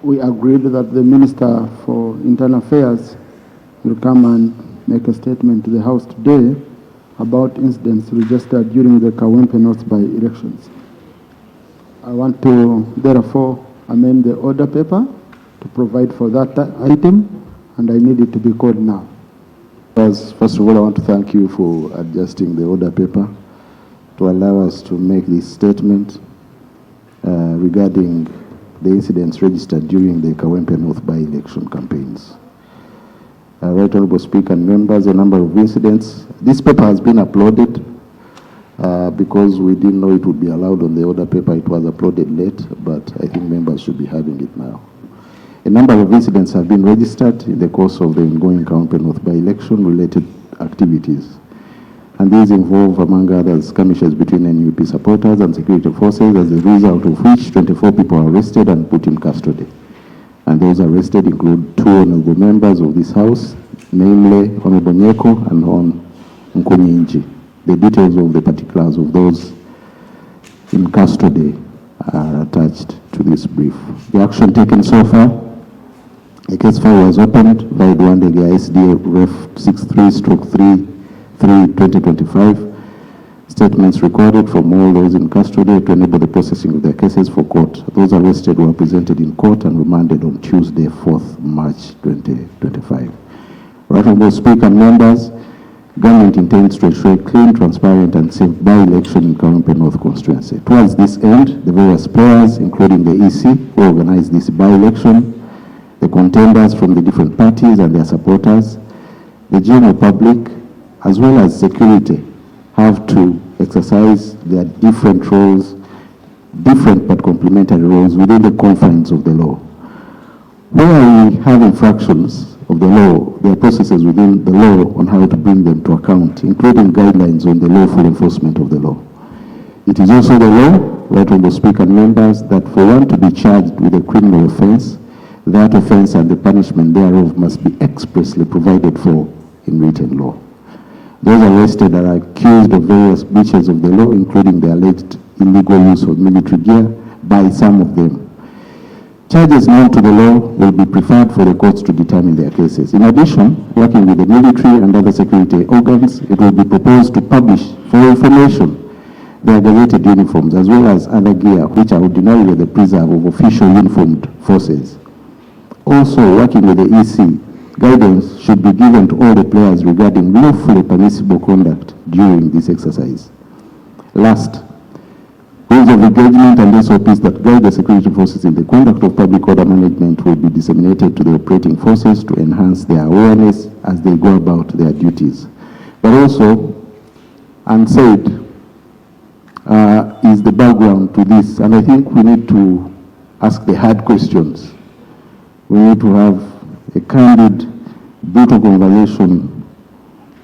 we agreed that the Minister for Internal Affairs will come and make a statement to the House today about incidents registered during the KAWEMPE North by-elections. I want to therefore amend the order paper to provide for that item, and I need it to be called now. First of all, I want to thank you for adjusting the order paper to allow us to make this statement regarding the incidents registered during the KAWEMPE North by-election campaigns. Right Honorable Speaker and members, a number of incidents. This paper has been uploaded because we didn't know it would be allowed on the order paper. It was uploaded late, but I think members should be having it now. A number of incidents have been registered in the course of the ongoing KAWEMPE North by-election related activities. And these involve, among others, skirmishes between NUP supporters and security forces, as a result of which 24 people are arrested and put in custody. And those arrested include 2 honorable members of this House, namely Honorable Nyeko and Hon Nkunyinji. The details of the particulars of those in custody are attached to this brief. The action taken so far: a case file was opened by the Wandege ISD Ref 63/3/2025. Statements recorded from all those in custody to enable the processing of their cases for court. Those arrested were presented in court and remanded on Tuesday, 4th March 2025. Right Honorable Speaker and members, government intends to ensure a clean, transparent and safe by-election in KAWEMPE North constituency. Towards this end, the various players, including the EC, who organized this by-election, the contenders from the different parties and their supporters, the general public, as well as security, have to exercise their different roles, different but complementary roles within the confines of the law. Where we have infractions of the law, there are processes within the law on how to bring them to account, including guidelines on the lawful enforcement of the law. It is also the law, right Honorable Speaker and members, that for one to be charged with a criminal offense, that offense and the punishment thereof must be expressly provided for in written law. Those arrested are accused of various breaches of the law, including the alleged illegal use of military gear by some of them. Charges known to the law will be preferred for the courts to determine their cases. In addition, working with the military and other security organs, it will be proposed to publish for information their gazetted uniforms as well as other gear which are ordinarily the preserve of official uniformed forces. Also, working with the EC, guidance should be given to all the players regarding lawfully permissible conduct during this exercise. Last, rules of engagement and SOPs that guide the security forces in the conduct of public order management will be disseminated to the operating forces to enhance their awareness as they go about their duties. But also, unsaid is the background to this, and I think we need to ask the hard questions. We need to have a candid, brutal conversation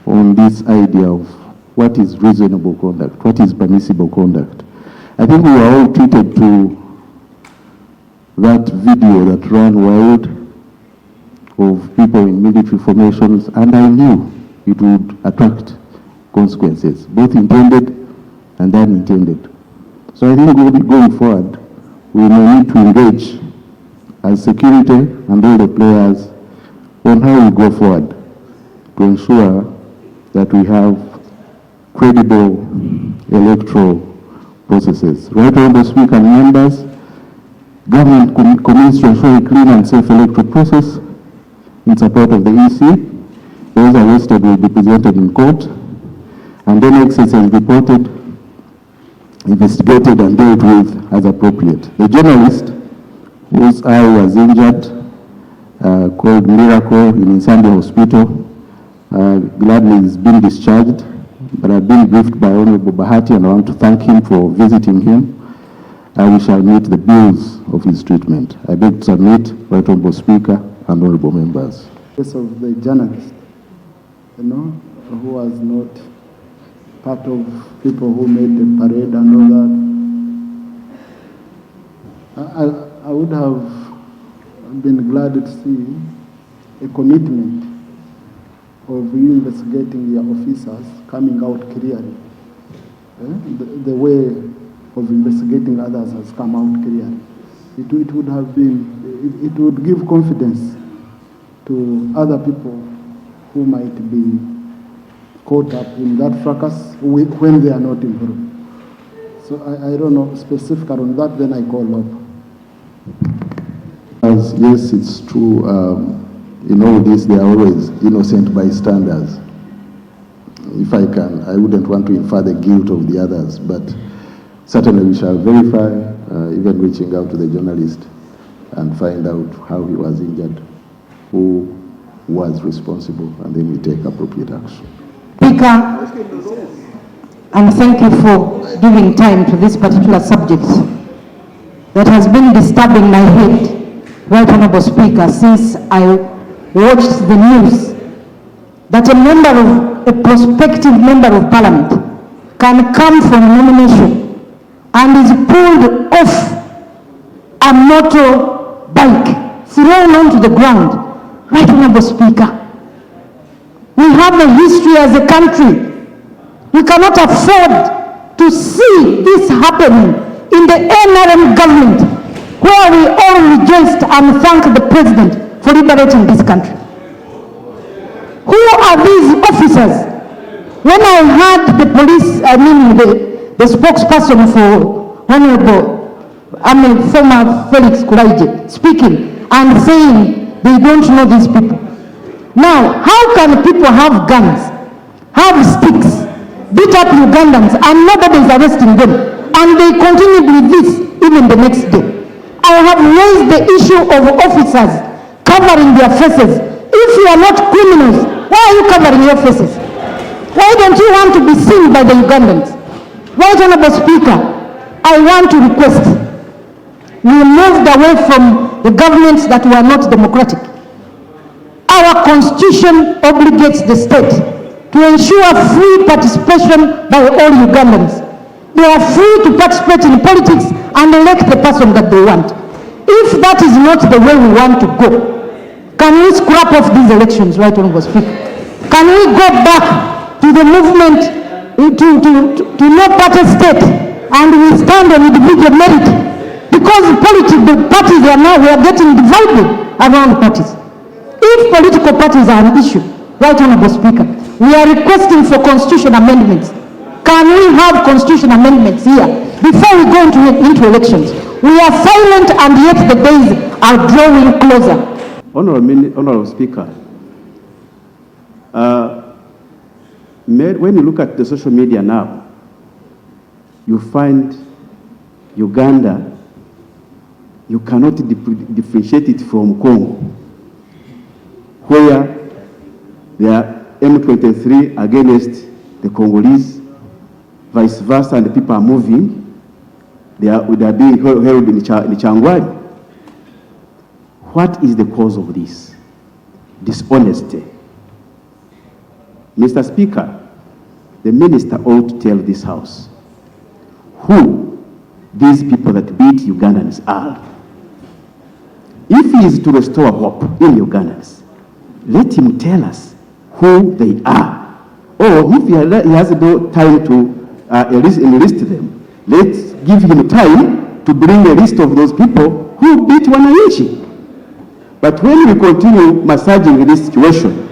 on this idea of what is reasonable conduct, what is permissible conduct. I think we were all treated to that video that ran wild of people in military formations, and I knew it would attract consequences, both intended and unintended. So I think going forward, we may need to engage as security and all the players on how we go forward to ensure that we have credible electoral processes. Right Honorable Speaker and members, government commits to ensure a clean and safe electoral process in support of the EC. Those arrested will be presented in court, and then excesses reported, investigated and dealt with as appropriate. The journalist whose eye was injured, called Miracle in Insandi Hospital, gladly is being discharged, but I've been briefed by Honorable Bahati and I want to thank him for visiting him. We shall meet the bills of his treatment. I beg to submit, Right Honorable Speaker and Honorable members. Case of the journalist, who was not part of people who made the parade and all that. I would have been glad to see a commitment of investigating your officers coming out clearly. The way of investigating others has come out clearly. It would have been it would give confidence to other people who might be caught up in that fracas when they are not involved. So I don't know specific on that, then I call up. Yes, it's true. In all this, there are always innocent bystanders. If I can, I wouldn't want to infer the guilt of the others, but certainly we shall verify, even reaching out to the journalist and find out how he was injured, who was responsible, and then we take appropriate action. Speaker, and thank you for giving time to this particular subject that has been disturbing my head, Right Honorable Speaker, since I watched the news that a prospective member of Parliament can come for nomination and is pulled off a motorbike, thrown onto the ground. Right Honorable Speaker, we have a history as a country. We cannot afford to see this happening in the NRM government, where we all rejoiced and thanked the President for liberating this country. Who are these officers? When I heard the police, the spokesperson for former Felix Kulaije speaking and saying they don't know these people. Now, how can people have guns, have sticks, beat up Ugandans, and nobody is arresting them, and they continue with this even the next day? I have raised the issue of officers covering their faces. If you are not criminals, why are you covering your faces? Why don't you want to be seen by the Ugandans? Right Honorable Speaker, I want to request, we moved away from the governments that were not democratic. Our constitution obligates the state to ensure free participation by all Ugandans. They are free to participate in politics and elect the person that they want. If that is not the way we want to go, can we scrap off these elections, Right Honorable Speaker? Can we go back to the movement to no party state and we stand on individual merit? Because the parties are now, we are getting divided around parties. If political parties are an issue, Right Honorable Speaker, we are requesting for constitution amendments. Can we have constitution amendments here before we go into elections? We are silent and yet the days are drawing closer. Honorable Speaker, when you look at the social media now, you find Uganda, you cannot differentiate it from Congo, where they are M23 against the Congolese, vice versa, and the people are moving. They are being held in Changwari. What is the cause of this? Dishonesty. Mr. Speaker, the minister ought to tell this House who these people that beat Ugandans are. If he is to restore hope in Ugandans, let him tell us who they are. Or if he has no time to enlist them, let's give him time to bring a list of those people who beat Wananchi. But when we continue massaging this situation,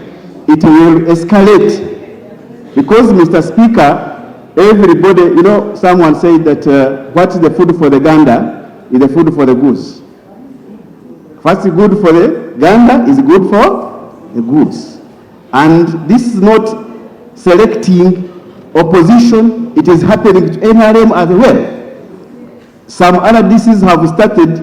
it will escalate. Because, Mr. Speaker, everybody, someone said that what is the food for the gander is the food for the goose. What's good for the gander is good for the goose. And this is not selecting opposition, it is happening to NRM as well. Some other DCs have started,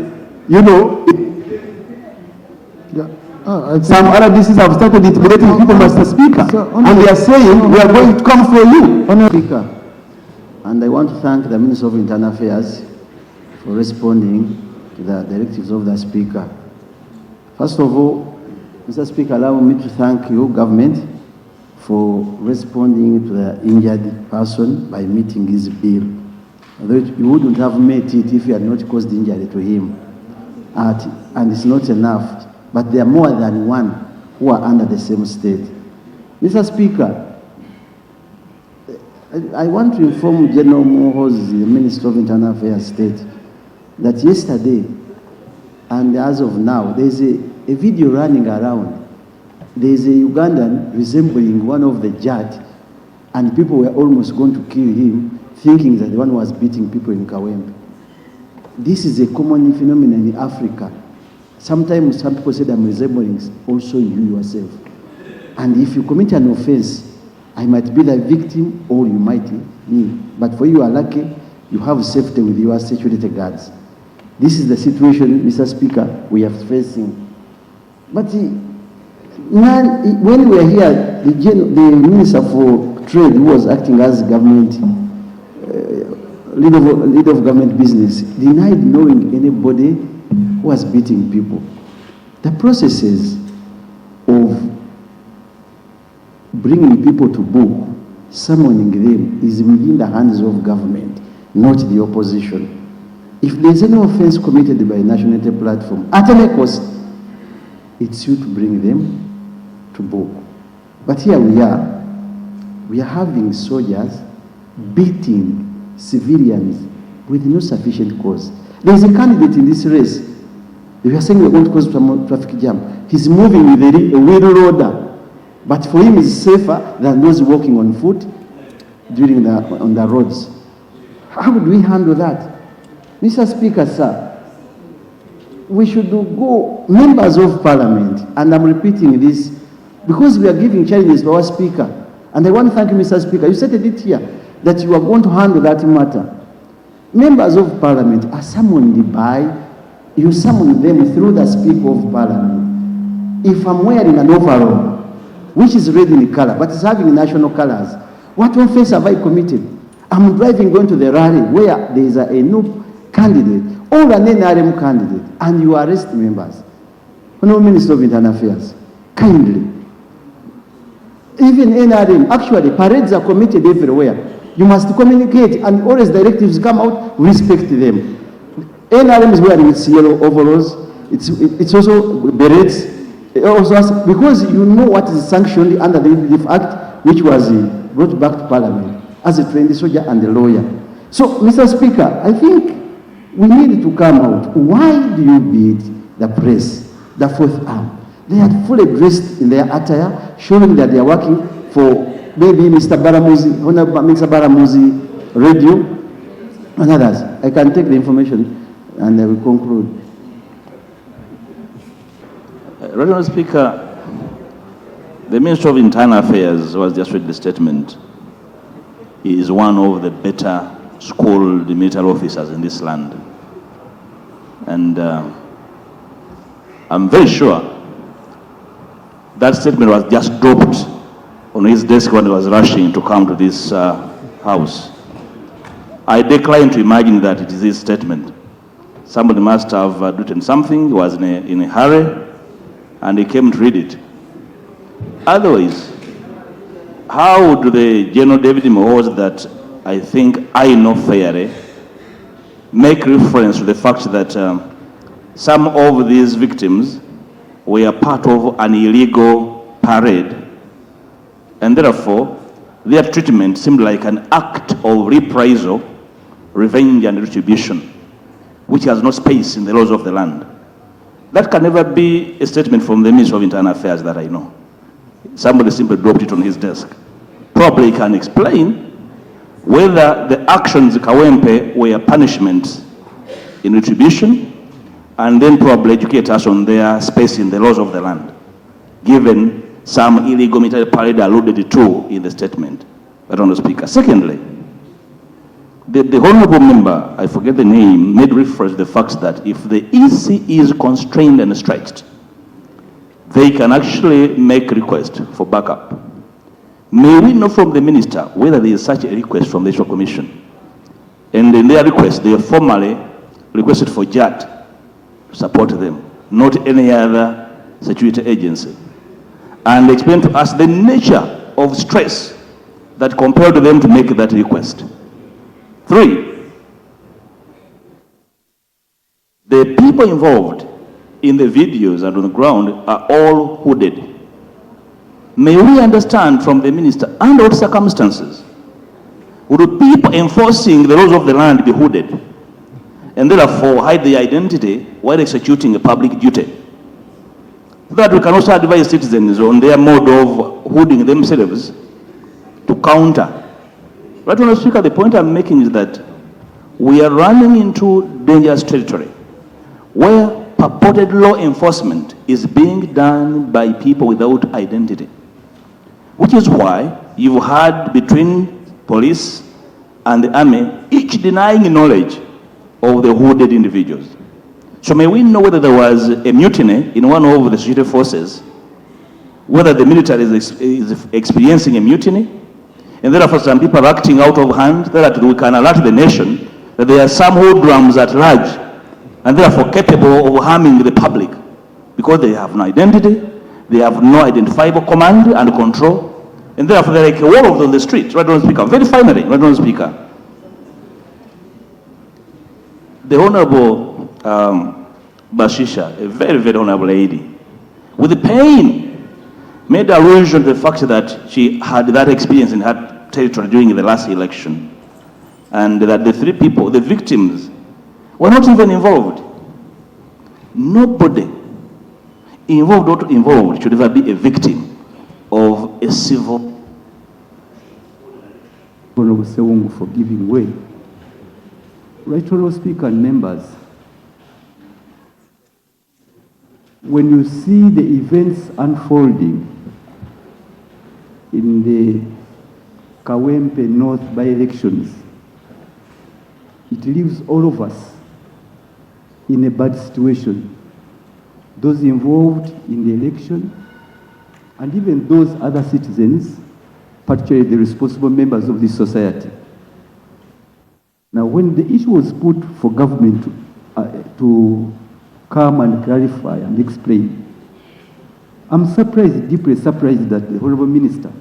some other DCs have started intimidating people, Mr. Speaker, and they are saying, we are going to come for you. Honorable Speaker, and I want to thank the Minister of Internal Affairs for responding to the directives of the Speaker. First of all, Mr. Speaker, allow me to thank you, government, for responding to the injured person by meeting his bill. Although you wouldn't have met it if you had not caused injury to him. And it's not enough, but there are more than one who are under the same state. Mr. Speaker, I want to inform General Mohozi, the Minister of Internal Affairs State, that yesterday And as of now, there's a video running around. There's a Ugandan resembling one of the JAT, and people were almost going to kill him, thinking that the one was beating people in KAWEMPE. This is a common phenomenon in Africa. Sometimes some people say I'm resembling also you yourself. And if you commit an offense, I might be the victim or you might be me. But for you are lucky, you have safety with your security guards. This is the situation, Mr. Speaker, we are facing. But when we were here, the Minister for Trade, who was acting as government, leader of government business, denied knowing anybody who was beating people. The processes of bringing people to book, summoning them, is within the hands of government, not the opposition. If there's any offense committed by a national unity platform, at any cost, it's you to bring them to book. But here we are having soldiers beating civilians with no sufficient cause. There's a candidate in this race. They were saying we're going to cause traffic jam. He's moving with a wheel loader, but for him it's safer than those walking on foot on the roads. How would we handle that? Mr. Speaker, sir, we should go, members of parliament, and I'm repeating this, because we are giving challenges to our speaker. And I want to thank you, Mr. Speaker. You stated it here, that you are going to handle that matter. Members of parliament are summoned by, you summon them through the Speaker of Parliament. If I'm wearing an overall, which is red in color, but it's having national colors, what offense have I committed? I'm driving going to the rally where there is a new candidate or an NRM candidate, and you arrest members. Honorable Minister of Internal Affairs, kindly. Even NRM, actually, parades are committed everywhere. You must communicate, and always directives come out, respect them. NRM is wearing its yellow overalls, it's also berets, also because you know what is sanctioned under the Relief Act, which was brought back to Parliament as a trained soldier and a lawyer. So, Mr. Speaker, I think we need to come out. Why do you beat the press, the fourth arm? They are fully dressed in their attire, showing that they are working for maybe Mr. Baramuzi, Honorable Mr. Baramuzi Radio, and others. I can take the information and I will conclude. Honourable Speaker, the Minister of Internal Affairs was just read the statement. He is one of the better schooled military officers in this land. And I'm very sure that statement was just dropped on his desk when he was rushing to come to this house. I decline to imagine that it is his statement. Somebody must have written something, he was in a hurry, and he came to read it. Otherwise, how do the General David Mohoz, that I think I know fairly, make reference to the fact that some of these victims were part of an illegal parade, and therefore their treatment seemed like an act of reprisal, revenge and retribution, which has no space in the laws of the land? That can never be a statement from the Minister of Internal Affairs that I know. Somebody simply dropped it on his desk. Probably can explain whether the actions of KAWEMPE were punishments in retribution, and then probably educate us on their space in the laws of the land, given some illegal military parade alluded to in the statement. Honourable Speaker. Secondly, the honourable member, I forget the name, made reference to the fact that if the EC is constrained and stretched, they can actually make request for backup. May we know from the minister whether there is such a request from the National Commission? And in their request, they formally requested for JAT to support them, not any other security agency. And explain to us the nature of stress that compelled them to make that request. 3, the people involved in the videos and on the ground are all hooded. May we understand from the minister, under what circumstances would people enforcing the laws of the land be hooded? and therefore hide their identity while executing a public duty. So that we can also advise citizens on their mode of hooding themselves to counter. Right, Mr. Speaker, the point I'm making is that we are running into dangerous territory where purported law enforcement is being done by people without identity, which is why you've had between police and the army, each denying knowledge of the hooded individuals. So may we know whether there was a mutiny in one of the security forces, whether the military is experiencing a mutiny, and therefore some people are acting out of hand, that we can alert the nation that there are some hoodlums at large, and therefore capable of harming the public, because they have no identity, they have no identifiable command and control, and therefore they're like a wall on the street. Right, Mr. Speaker. Very finally, right, Mr. Speaker, the Honorable Bashisha, a very, very honorable lady, with the pain, made allusion to the fact that she had that experience in her territory during the last election, and that the three people, the victims, were not even involved. Nobody involved or not involved should ever be a victim of a civil. Honorable Sewungu for giving way. Right, Honorable Speaker and members, when you see the events unfolding in the KAWEMPE North by-elections, it leaves all of us in a bad situation. Those involved in the election, and even those other citizens, particularly the responsible members of this society. Now, when the issue was put for government to come and clarify and explain, I'm surprised, deeply surprised, that the Honorable Minister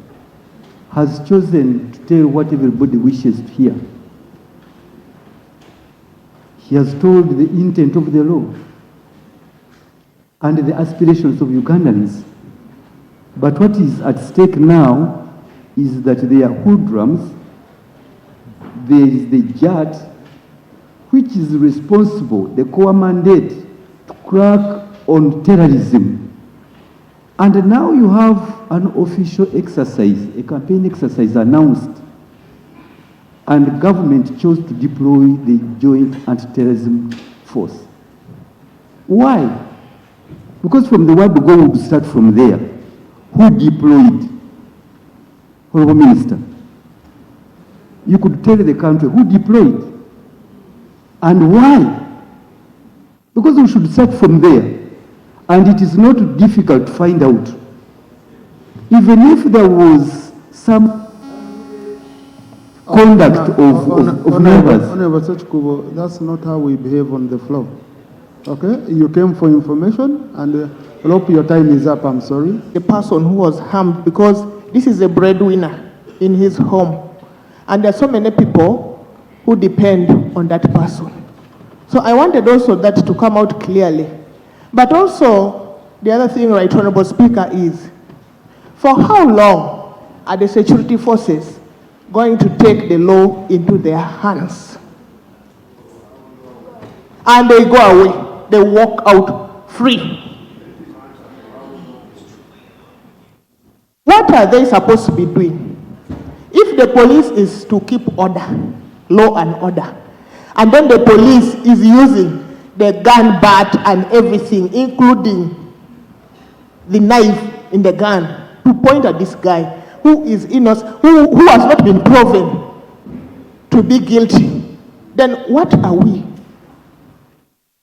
has chosen to tell what everybody wishes to hear. He has told the intent of the law and the aspirations of Ugandans. But what is at stake now is that they are hoodlums. There is the JAT, which is responsible, the core mandate, to crack on terrorism. And now you have an official exercise, a campaign exercise announced, and the government chose to deploy the Joint Anti-Terrorism Force. Why? Because from the word go, we would start from there. Who deployed? Honorable Minister, you could tell the country who deployed and why. Because we should start from there. And it is not difficult to find out. Even if there was some conduct of neighbors. Honorable Sechkubo, that's not how we behave on the floor. Okay? You came for information, and I hope your time is up. I'm sorry. The person who was harmed, because this is a breadwinner in his home. And there are so many people who depend on that person. So I wanted also that to come out clearly. But also, the other thing, Right Honorable Speaker, is for how long are the security forces going to take the law into their hands? And they go away, they walk out free. What are they supposed to be doing? If the police is to keep order, law and order, and then the police is using the gun bat and everything, including the knife in the gun, to point at this guy who is innocent, who has not been proven to be guilty, then what are we?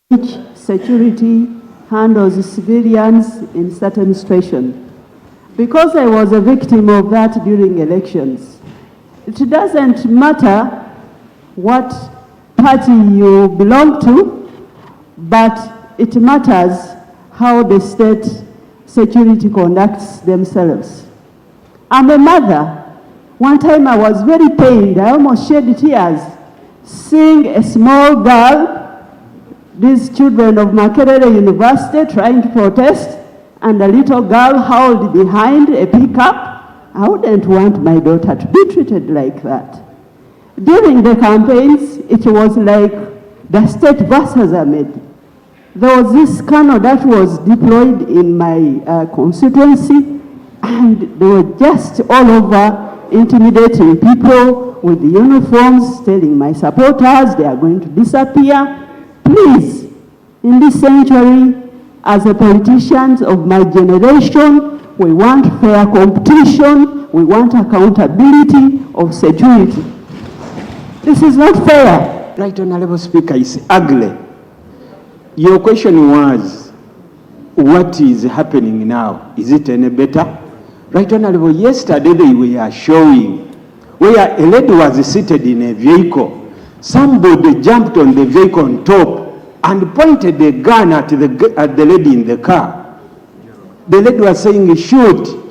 Which security handles civilians in certain situations. Because I was a victim of that during elections, it doesn't matter what party you belong to, but it matters how the state security conducts themselves. I'm a mother. One time I was very pained. I almost shed tears seeing a small girl, these children of Makerere University, trying to protest, and a little girl held behind a pickup. I wouldn't want my daughter to be treated like that. During the campaigns, it was like The state versus Ahmed. There was this colonel that was deployed in my constituency, and they were just all over intimidating people with the uniforms, telling my supporters they are going to disappear. Please, in this century, as a politicians of my generation, we want fair competition, we want accountability of security. This is not fair. Right, Honorable Speaker, it's ugly. Your question was, what is happening now? Is it any better? Right, Honorable, yesterday they were showing where a lady was seated in a vehicle. Somebody jumped on the vehicle on top and pointed a gun at the lady in the car. The lady was saying, shoot.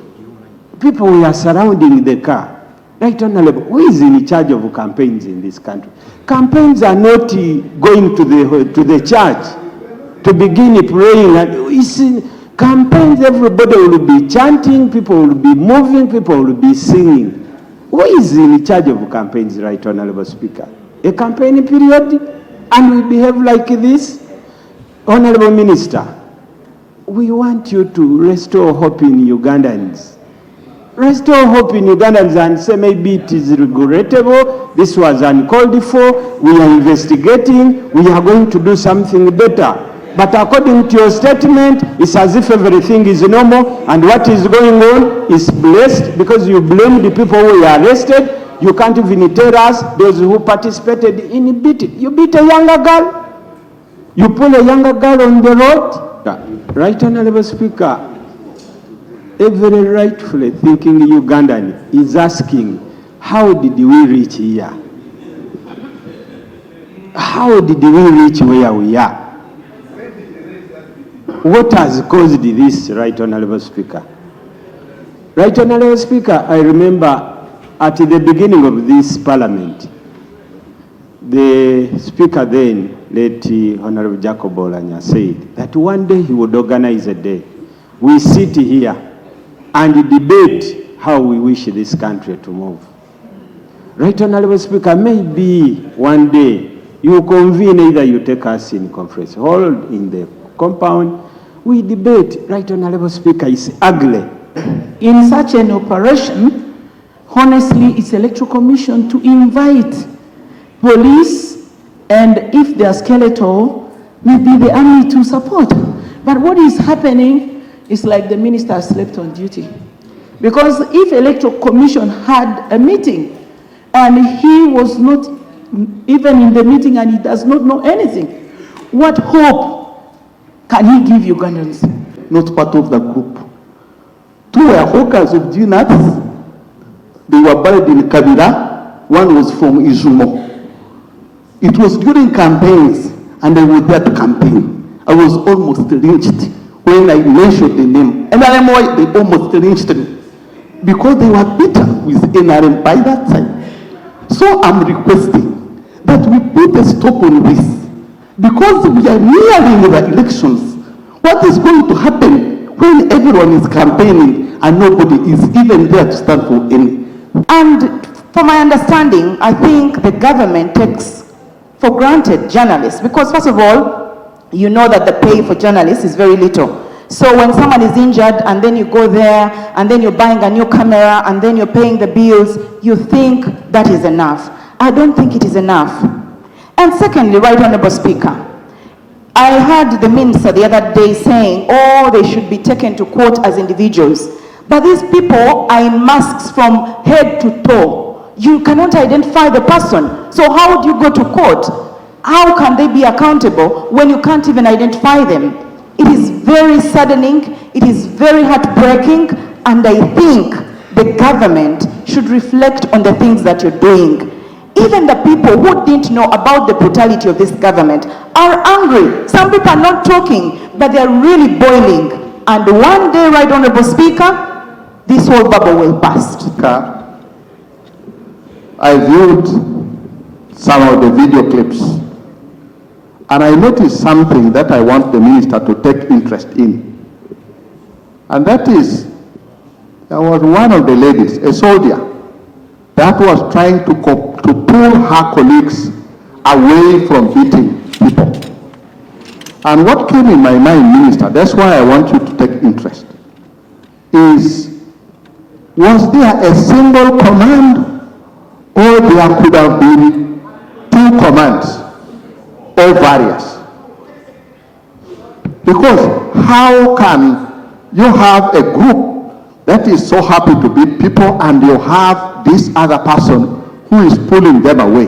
People were surrounding the car. Right, Honorable, who is in charge of campaigns in this country? Campaigns are not going to the church to begin praying. And campaigns, everybody will be chanting, people will be moving, people will be singing. Who is in charge of campaigns, Right, Honorable Speaker? A campaign period, and we behave like this? Honorable Minister, we want you to restore hope in Ugandans. Restore hope in Ugandans and say maybe it is regrettable, this was uncalled for, we are investigating, we are going to do something better. But according to your statement, it's as if everything is normal and what is going on is blessed because you blame the people who were arrested. You can't even tell us those who participated in beating. You beat a younger girl. You pull a younger girl on the road. Right, Honorable Speaker, every rightfully thinking Ugandan is asking, how did we reach here? How did we reach where we are? What has caused this, Right, Honorable Speaker? Right, Honorable Speaker, I remember at the beginning of this parliament, the Speaker then, late Honorable Jacob Olanya, said that one day he would organize a day. We sit here and debate how we wish this country to move. Right, Honorable Speaker, maybe one day you convene, either you take us in conference hall, in the compound, we debate. Right, Honorable Speaker, it's ugly. In such an operation, honestly, it's Electoral Commission to invite police, and if they are skeletal, maybe the army to support. But what is happening is like the minister slept on duty. Because if Electoral Commission had a meeting and he was not even in the meeting and he does not know anything, what hope can he give Ugandans? Not part of the group. Two were hawkers of GNATs. They were buried in Kabila. One was from Izumo. It was during campaigns, and I was there to campaign. I was almost lynched when I mentioned the name. NRM, they almost lynched me because they were bitter with NRM by that time. So I'm requesting that we put a stop on this. Because we are nearing the elections, what is going to happen when everyone is campaigning and nobody is even there to stand for any? And from my understanding, I think the government takes for granted journalists, because first of all, you know that the pay for journalists is very little. So when someone is injured and then you go there and then you're buying a new camera and then you're paying the bills, you think that is enough. I don't think it is enough. And secondly, Right Honorable Speaker, I heard the minister the other day saying, oh, they should be taken to court as individuals. But these people are in masks from head to toe. You cannot identify the person. So how would you go to court? How can they be accountable when you can't even identify them? It is very saddening, it is very heartbreaking, and I think the government should reflect on the things that you're doing. Even the people who didn't know about the brutality of this government are angry. Some people are not talking, but they're really boiling. And one day, Right Honorable Speaker, this whole bubble will burst. Speaker, I viewed some of the video clips, and I noticed something that I want the minister to take interest in. And that is, there was one of the ladies, a soldier, that was trying to pull her colleagues away from beating people. And what came in my mind, Minister, that's why I want you to take interest, is, was there a single command, or there could have been two commands, or various? Because how can you have a group that is so happy to beat people and you have this other person who is pulling them away?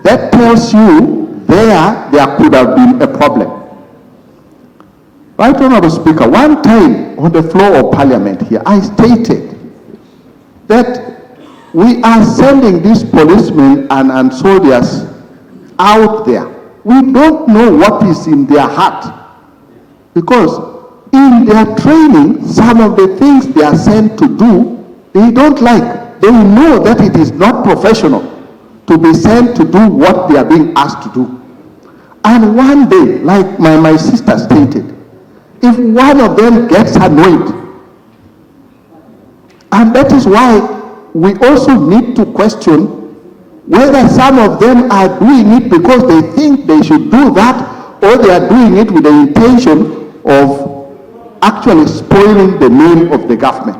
That tells you there could have been a problem. Right, Honorable Speaker, one time on the floor of Parliament here, I stated that we are sending these policemen and soldiers out there. We don't know what is in their heart, because in their training, some of the things they are sent to do, they don't like. They know that it is not professional to be sent to do what they are being asked to do. And one day, like my sister stated, if one of them gets annoyed, and that is why we also need to question whether some of them are doing it because they think they should do that, or they are doing it with the intention of actually spoiling the name of the government.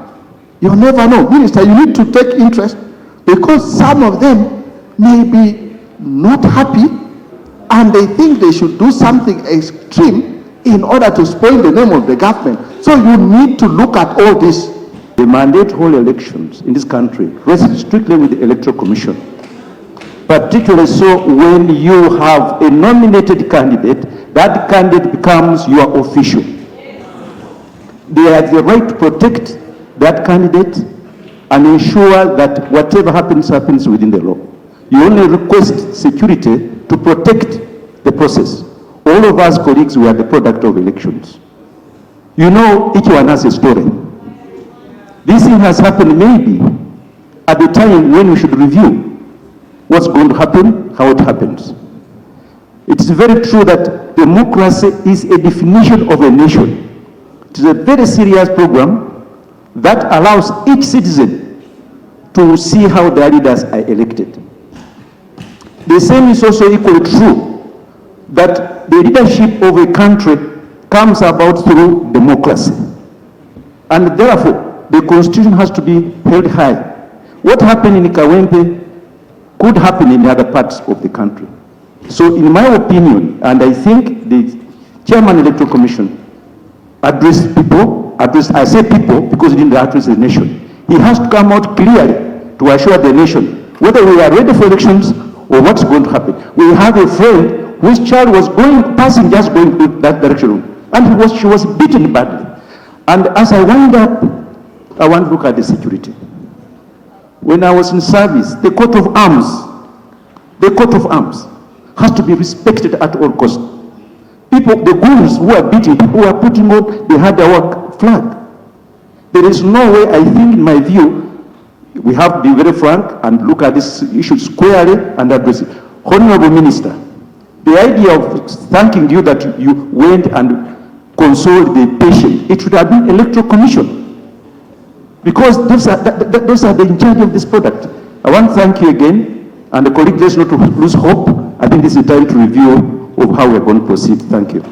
You never know. Minister, you need to take interest, because some of them may be not happy and they think they should do something extreme in order to spoil the name of the government. So you need to look at all this. The mandate hold elections in this country rests strictly with the Electoral Commission. Particularly so when you have a nominated candidate, that candidate becomes your official. They have the right to protect that candidate and ensure that whatever happens, happens within the law. You only request security to protect the process. All of us colleagues, we are the product of elections. You know, each one has a story. This thing has happened maybe at the time when we should review what's going to happen, how it happens. It is very true that democracy is a definition of a nation. It is a very serious program that allows each citizen to see how their leaders are elected. The same is also equally true that the leadership of a country comes about through democracy. And therefore, the constitution has to be held high. What happened in KAWEMPE could happen in other parts of the country. So in my opinion, and I think the Chairman of the Electoral Commission addressed people, I say people because he didn't address the nation. He has to come out clearly to assure the nation whether we are ready for elections or what's going to happen. We have a friend whose child was passing just going to that direction, and she was beaten badly. And as I wind up, I want to look at the security. When I was in service, the coat of arms has to be respected at all costs. People, the goons who are beating, people who are putting out the hard work flag. There is no way, I think in my view, we have to be very frank and look at this issue squarely and address it. Honorable Minister, the idea of thanking you that you went and consoled the patient, it should have been Electoral Commission. Because those are the in charge of this product. I want to thank you again, and the colleague, let's not lose hope. I think this is the time to review of how we're going to proceed. Thank you.